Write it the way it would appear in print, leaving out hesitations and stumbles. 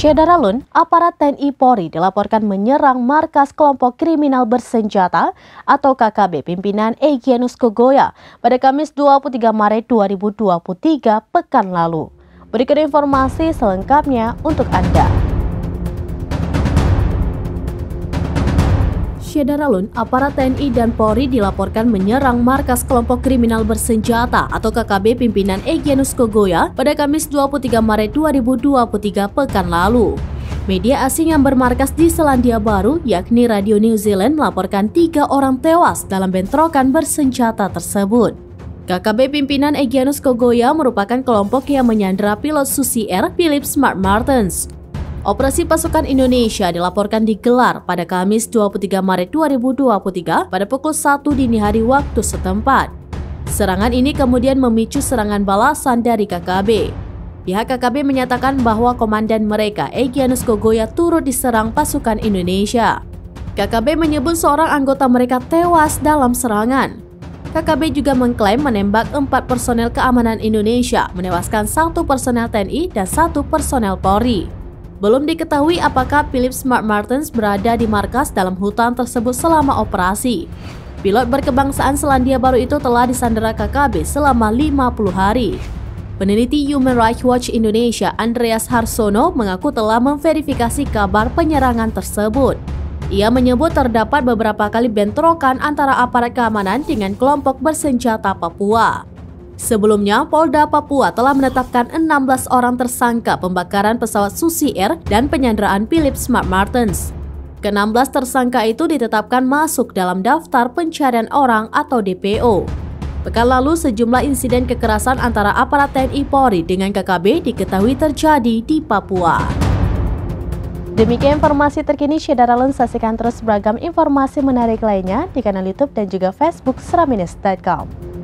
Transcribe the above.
Syedaralun, aparat TNI Polri dilaporkan menyerang markas kelompok kriminal bersenjata atau KKB pimpinan Egyanus Kogoya pada Kamis 23 Maret 2023 pekan lalu. Berikut informasi selengkapnya untuk Anda. Syedaralun, aparat TNI dan Polri dilaporkan menyerang markas kelompok kriminal bersenjata atau KKB pimpinan Egyanus Kogoya pada Kamis 23 Maret 2023 pekan lalu. Media asing yang bermarkas di Selandia Baru, yakni Radio New Zealand, melaporkan 3 orang tewas dalam bentrokan bersenjata tersebut. KKB pimpinan Egyanus Kogoya merupakan kelompok yang menyandera pilot Susi Air Philip Smart Martens. Operasi pasukan Indonesia dilaporkan digelar pada Kamis 23 Maret 2023 pada pukul 1 dini hari waktu setempat. Serangan ini kemudian memicu serangan balasan dari KKB. Pihak KKB menyatakan bahwa komandan mereka, Egyanus Kogoya, turut diserang pasukan Indonesia. KKB menyebut seorang anggota mereka tewas dalam serangan. KKB juga mengklaim menembak 4 personel keamanan Indonesia, menewaskan 1 personel TNI dan 1 personel Polri. Belum diketahui apakah Philip Smart Martens berada di markas dalam hutan tersebut selama operasi. Pilot berkebangsaan Selandia Baru itu telah disandera KKB selama 50 hari. Peneliti Human Rights Watch Indonesia, Andreas Harsono, mengaku telah memverifikasi kabar penyerangan tersebut. Ia menyebut terdapat beberapa kali bentrokan antara aparat keamanan dengan kelompok bersenjata Papua. Sebelumnya, Polda Papua telah menetapkan 16 orang tersangka pembakaran pesawat Susi Air dan penyanderaan Philip Smart Martens. Ke-16 tersangka itu ditetapkan masuk dalam daftar pencarian orang atau DPO. Pekan lalu, sejumlah insiden kekerasan antara aparat TNI Polri dengan KKB diketahui terjadi di Papua. Demikian informasi terkini Syedaralun. Saksikan terus beragam informasi menarik lainnya di kanal YouTube dan juga Facebook seraminus.com.